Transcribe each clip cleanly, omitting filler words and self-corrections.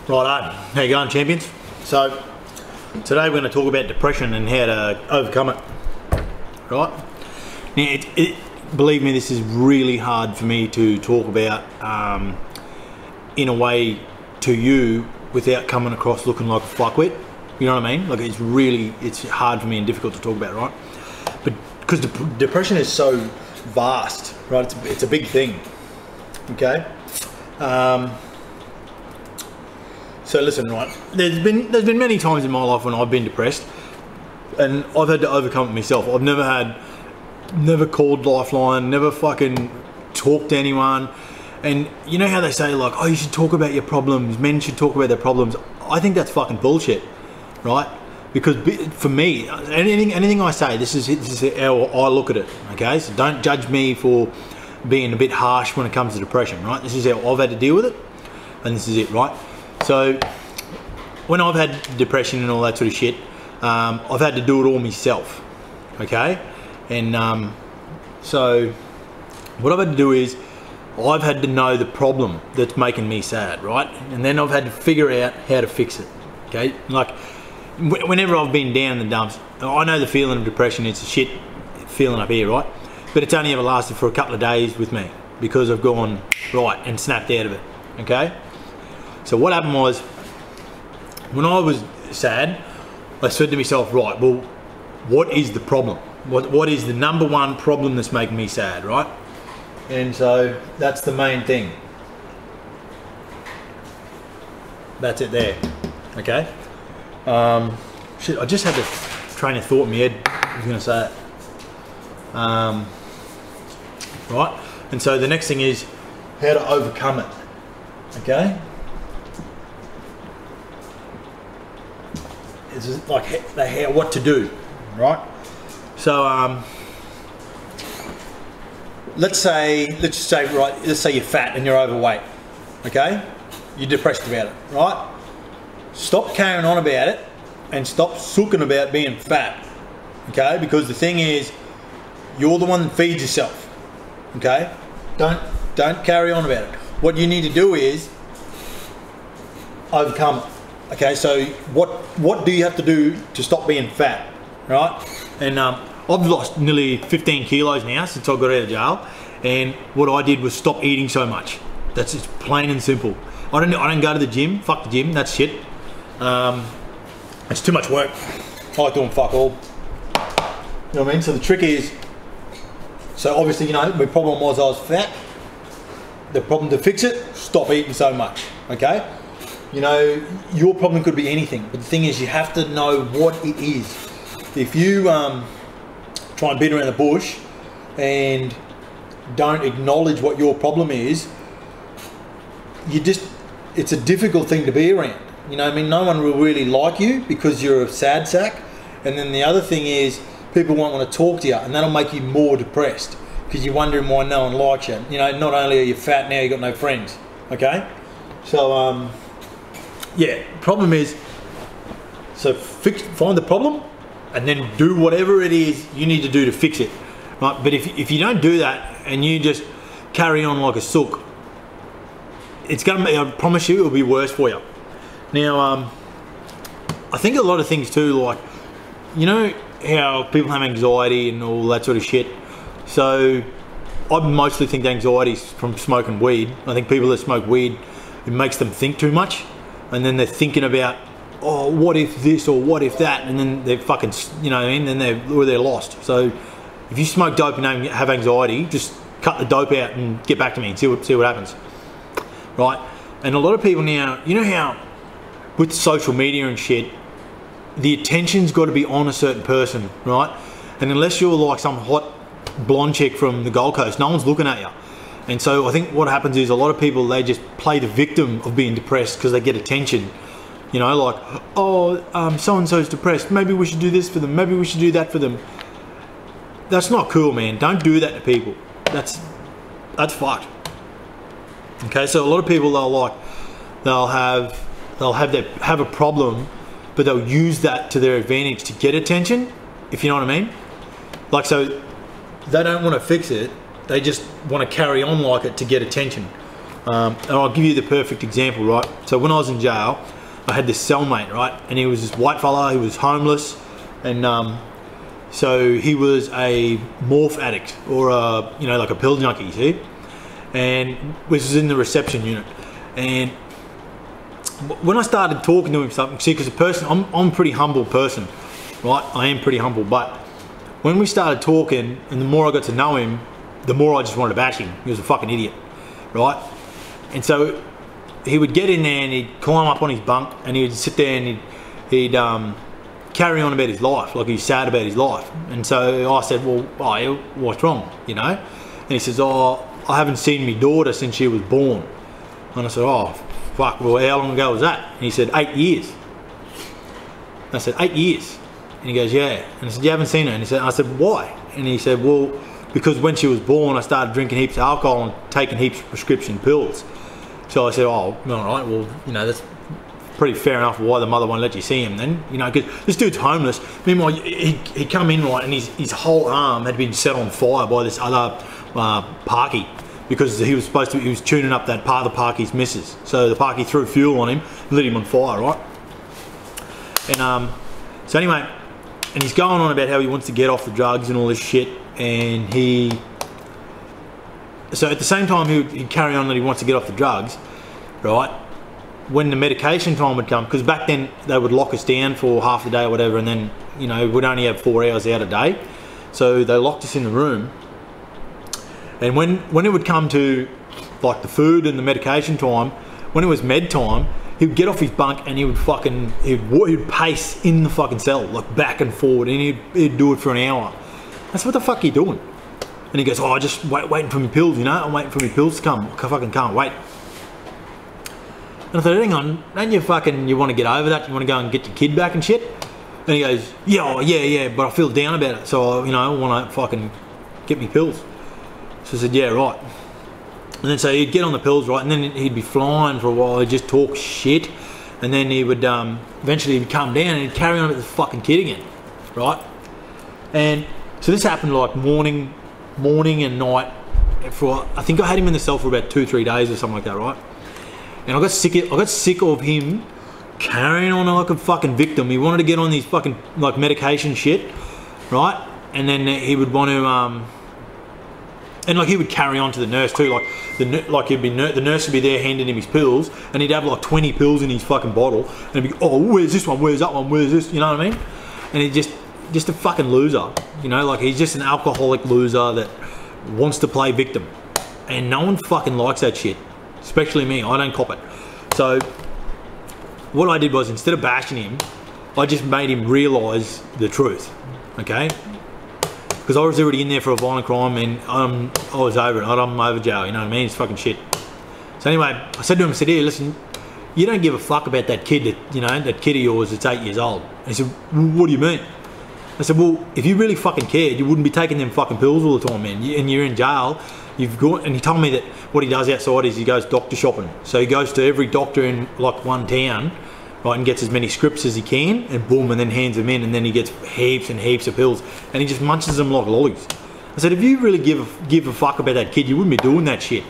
Righto, how you going, champions? So, today we're going to talk about depression and how to overcome it, right? Now, believe me, this is really hard for me to talk about in a way to you without coming across looking like a fuckwit. You know what I mean? Like, it's hard for me and difficult to talk about, right? But because depression is so vast, right? It's a big thing, okay? So listen, right, there's been many times in my life when I've been depressed and I've had to overcome it myself. I've never called Lifeline, never fucking talked to anyone. And you know how they say, like, oh, you should talk about your problems, men should talk about their problems. I think that's fucking bullshit, right? Because for me, anything I say, this is how I look at it, okay? So don't judge me for being a bit harsh when it comes to depression, right? This is how I've had to deal with it, and this is it, right? So when I've had depression and all that sort of shit, I've had to do it all myself, okay? And so what I've had to do is I've had to know the problem that's making me sad, right? And then I've had to figure out how to fix it, okay? Like, whenever I've been down in the dumps, I know the feeling of depression. It's a shit feeling up here, right? But it's only ever lasted for a couple of days with me because I've gone right and snapped out of it, okay? So what happened was, when I was sad, I said to myself, right, well, what is the problem? What is the number one problem that's making me sad, right? And so that's the main thing. That's it there, okay? Shit, I just had a train of thought in my head. I was gonna say it. Right, and so the next thing is how to overcome it, okay? It's like what to do, right? So let's say you're fat and you're overweight, okay? You're depressed about it, right? Stop carrying on about it and stop sooking about being fat, okay? Because the thing is, you're the one that feeds yourself, okay? Don't carry on about it. What you need to do is overcome it. Okay, so what do you have to do to stop being fat, right? And I've lost nearly 15 kilos now since I got out of jail, and what I did was stop eating so much. That's just plain and simple. I don't go to the gym. Fuck the gym. That's shit. It's too much work. I like doing fuck all. You know what I mean? So the trick is, so obviously, you know, my problem was I was fat. The problem to fix it, stop eating so much. Okay. You know, your problem could be anything, but the thing is, you have to know what it is. If you try and beat around the bush and don't acknowledge what your problem is, it's a difficult thing to be around. You know what I mean? No one will really like you because you're a sad sack. And then the other thing is, people won't want to talk to you, and that'll make you more depressed because you're wondering why no one likes you. You know, not only are you fat, now you've got no friends. Okay? So, yeah, problem is, so find the problem and then do whatever it is you need to do to fix it, right? But if you don't do that and you just carry on like a sook, it's gonna be, I promise you, it'll be worse for you. Now, I think a lot of things too, like, you know how people have anxiety and all that sort of shit. So I mostly think anxiety is from smoking weed. I think people that smoke weed, it makes them think too much. And then they're thinking about, oh, what if this or what if that, and then they're fucking, you know what I mean, then they're lost. So if you smoke dope and have anxiety, just cut the dope out and get back to me and see what happens, right? And a lot of people now, you know how with social media and shit, the attention's got to be on a certain person, right? And unless you're like some hot blonde chick from the Gold Coast, no one's looking at you. And so I think what happens is a lot of people, they just play the victim of being depressed because they get attention. You know, like, oh, so-and-so's depressed. Maybe we should do this for them. Maybe we should do that for them. That's not cool, man. Don't do that to people. That's fucked. Okay, so a lot of people, they'll have a problem, but they'll use that to their advantage to get attention, if you know what I mean. Like, so they don't want to fix it. They just want to carry on like it to get attention. And I'll give you the perfect example, right? So when I was in jail, I had this cellmate, right? And he was this white fella, he was homeless, and so he was a morph addict, or a, you know, like a pill junkie, see? And this was in the reception unit. And when I started talking to him something, see, because a person, I'm a pretty humble person, right? I am pretty humble, but when we started talking, and the more I got to know him, the more I just wanted to bash him. He was a fucking idiot, right? And so he would get in there and he'd climb up on his bunk and he'd sit there and he'd carry on about his life, like he's sad about his life. And so I said, well, oh, what's wrong, you know? And he says, oh, I haven't seen my daughter since she was born. And I said, oh, fuck, well, how long ago was that? And he said, 8 years. And I said, 8 years? And he goes, yeah. And I said, you haven't seen her? And he said, I said, why? And he said, well, because when she was born, I started drinking heaps of alcohol and taking heaps of prescription pills. So I said, oh, all right, well, you know, that's pretty fair enough why the mother won't let you see him then, you know, because this dude's homeless. Meanwhile, he'd come in, right, and his whole arm had been set on fire by this other parkie, because he was tuning up that part of the parkie's missus. So the parkie threw fuel on him, lit him on fire, right? And so anyway, and he's going on about how he wants to get off the drugs and all this shit, and so at the same time he'd carry on that he wants to get off the drugs, right? When the medication time would come, because back then they would lock us down for half the day or whatever, and then, you know, we'd only have 4 hours out a day, so they locked us in the room. And when it would come to like the food and the medication time, when it was med time, he would get off his bunk and he would pace in the fucking cell, like back and forward, and he'd do it for an hour. I said, what the fuck are you doing? And he goes, oh, just waiting for my pills, you know, I'm waiting for my pills to come, I fucking can't wait. And I thought, hang on, don't you want to get over that? You want to go and get your kid back and shit? And he goes, yeah, but I feel down about it, so, you know, I want to fucking get me pills. So I said, yeah, right. And then so he'd get on the pills, right, and then he'd be flying for a while, he'd just talk shit, and then he would, eventually he'd come down and he'd carry on with the fucking kid again, right? And so this happened like morning and night for, I think I had him in the cell for about 2-3 days or something like that, right? And I got sick of him carrying on like a fucking victim. He wanted to get on these fucking like medication shit, right? And then he would want to, and like he would carry on to the nurse too. Like the nurse would be there handing him his pills, and he'd have like 20 pills in his fucking bottle, and he'd be, oh, where's this one? Where's that one? Where's this? You know what I mean? And he just a fucking loser, you know, like he's just an alcoholic loser that wants to play victim, and no one fucking likes that shit, especially me. I don't cop it. So what I did was, instead of bashing him, I just made him realise the truth, okay? Because I was already in there for a violent crime, and I was over it. I'm over jail, you know what I mean? It's fucking shit. So anyway, I said to him, I said, here, listen, you don't give a fuck about that kid that, you know, that kid of yours that's 8 years old. And he said, well, what do you mean? I said, well, if you really fucking cared, you wouldn't be taking them fucking pills all the time, man. And you're in jail. And he told me that what he does outside is he goes doctor shopping. So he goes to every doctor in like one town, right, and gets as many scripts as he can, and boom, and then hands them in, and then he gets heaps and heaps of pills, and he just munches them like lollies. I said, if you really give a fuck about that kid, you wouldn't be doing that shit,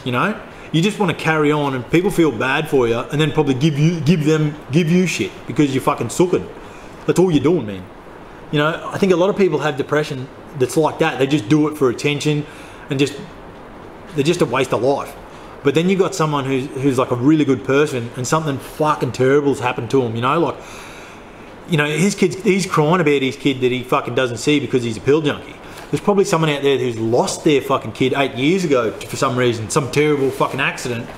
you know? You just want to carry on, and people feel bad for you, and then probably give you shit because you're fucking sooking. That's all you're doing, man. You know, I think a lot of people have depression that's like that. They just do it for attention, and they're just a waste of life. But then you got someone who's like a really good person, and something fucking terrible's happened to him, you know, like, you know, he's crying about his kid that he fucking doesn't see because he's a pill junkie. There's probably someone out there who's lost their fucking kid 8 years ago for some reason, some terrible fucking accident.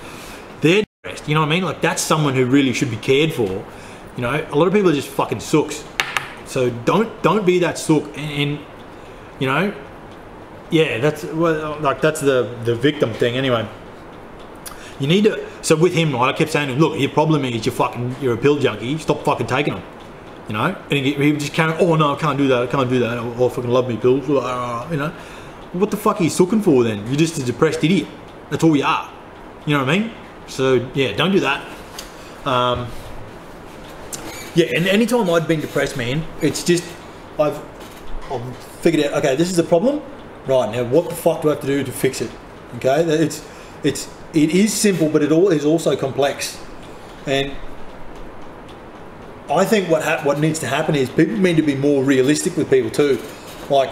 They're depressed, you know what I mean? Like, that's someone who really should be cared for. You know, a lot of people are just fucking sooks. So don't be that sook, and you know, yeah, that's, well, like, that's the victim thing anyway. You need to, so with him, right, I kept saying to him, look, your problem is you're a pill junkie, stop fucking taking them, you know? And he would just carry, oh no, I can't do that, or fucking love me pills, you know? What the fuck are you sooking for then? You're just a depressed idiot. That's all you are. You know what I mean? So yeah, don't do that. Yeah, and anytime I'd been depressed, man, it's just, I've figured out, okay, this is a problem, right, now what the fuck do I have to do to fix it? Okay, it's it is simple, but it all is also complex. And I think what needs to happen is people need to be more realistic with people too. Like,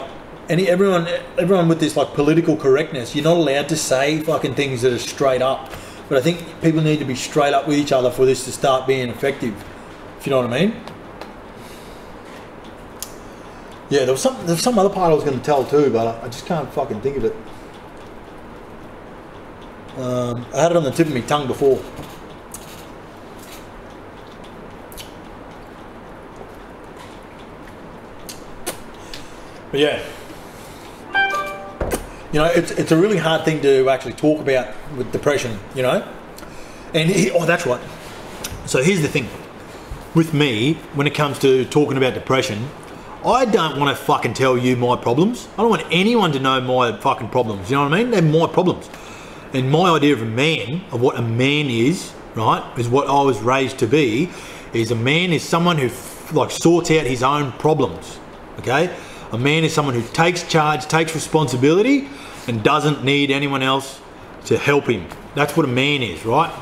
everyone with this like political correctness, you're not allowed to say fucking things that are straight up. But I think people need to be straight up with each other for this to start being effective. If you know what I mean? Yeah, there was some other part I was going to tell too, but I just can't fucking think of it. I had it on the tip of my tongue before. But yeah, you know, it's a really hard thing to actually talk about with depression, you know. And oh, that's right. So here's the thing with me when it comes to talking about depression. I don't want to fucking tell you my problems. I don't want anyone to know my fucking problems. You know what I mean? They're my problems. And my idea of a man, of what a man is, right, is what I was raised to be. Is a man is someone who like sorts out his own problems. Okay. A man is someone who takes charge, takes responsibility, and doesn't need anyone else to help him. That's what a man is, right?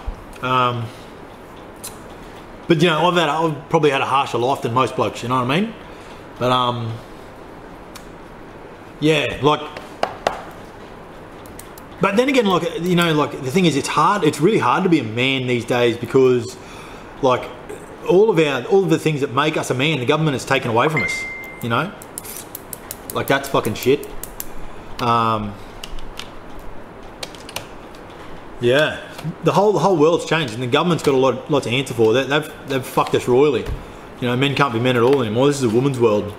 But you know, I've probably had a harsher life than most blokes. You know what I mean? But yeah, like. But then again, like, you know, like the thing is, it's hard. It's really hard to be a man these days because, like, all of the things that make us a man, the government has taken away from us. You know. Like, that's fucking shit. Yeah, the whole world's changed, and the government's got a lot to answer for. They've fucked us royally. You know, men can't be men at all anymore. This is a woman's world.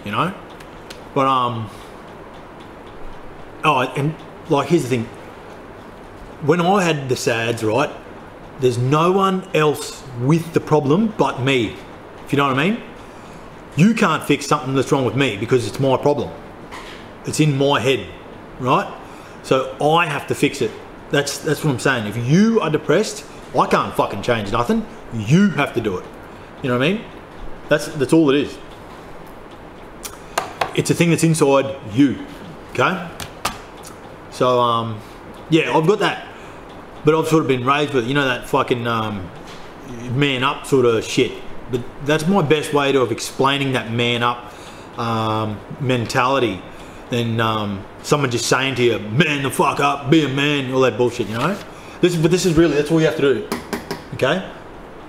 You know, but oh, and like, here's the thing. When I had the SADS, right, there's no one else with the problem but me. If you know what I mean. You can't fix something that's wrong with me because it's my problem. It's in my head, right? So I have to fix it. That's what I'm saying. If you are depressed, I can't fucking change nothing. You have to do it. You know what I mean? That's all it is. It's a thing that's inside you. Okay? So yeah, I've got that. But I've sort of been raised with, you know, that fucking man up sort of shit. But that's my best way of explaining that man up mentality than someone just saying to you, man the fuck up, be a man, all that bullshit, you know? But this is really, that's all you have to do, okay?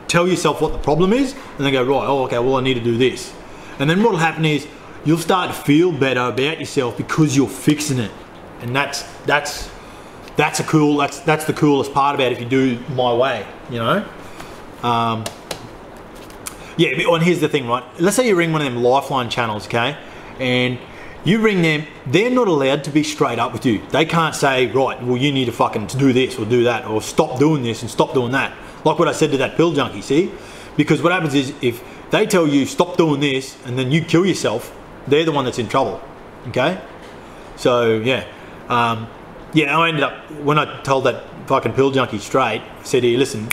Tell yourself what the problem is, and then go, right, oh, okay, well, I need to do this. And then what'll happen is, you'll start to feel better about yourself because you're fixing it. And that's the coolest part about it if you do my way, you know? Yeah, and here's the thing, right? Let's say you ring one of them Lifeline channels, okay? And you ring them, they're not allowed to be straight up with you. They can't say, right, well, you need to fucking do this or do that, or stop doing this and stop doing that. Like what I said to that pill junkie, see? Because what happens is, if they tell you stop doing this and then you kill yourself, they're the one that's in trouble, okay? So, yeah. Yeah, I ended up, when I told that fucking pill junkie straight, I said, here, listen,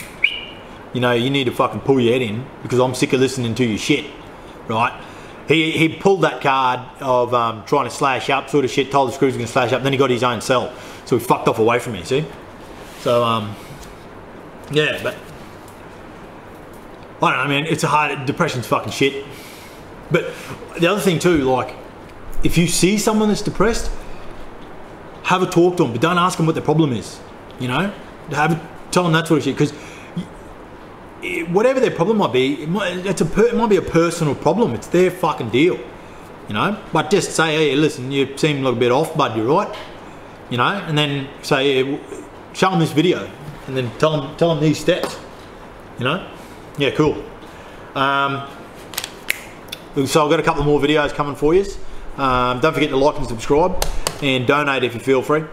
you know, you need to fucking pull your head in because I'm sick of listening to your shit, right? He pulled that card of trying to slash up sort of shit, told the screws were going to slash up, then he got his own cell. So he fucked off away from me, see? So, yeah, but I don't know, I mean, it's a hard, depression's fucking shit. But the other thing too, like, if you see someone that's depressed, have a talk to them, but don't ask them what their problem is, you know? Tell them that sort of shit, because whatever their problem might be, it might be a personal problem. It's their fucking deal, you know? But just say, hey, listen, you seem like a bit off, bud, you're right, you know? And then say, hey, show them this video, and then tell them these steps, you know? Yeah, cool. So I've got a couple more videos coming for you. Don't forget to like and subscribe, and donate if you feel free.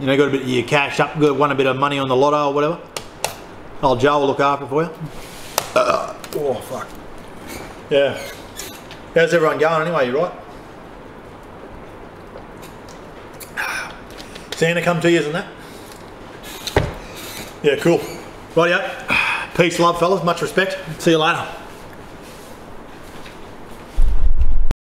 You know, got a bit of your cash up, won a bit of money on the lotto or whatever. Old Joe will look after for you. Oh, fuck. Yeah. How's everyone going anyway, you right? Santa come to you, isn't that? Yeah, cool. Rightio. Peace, love, fellas. Much respect. See you later.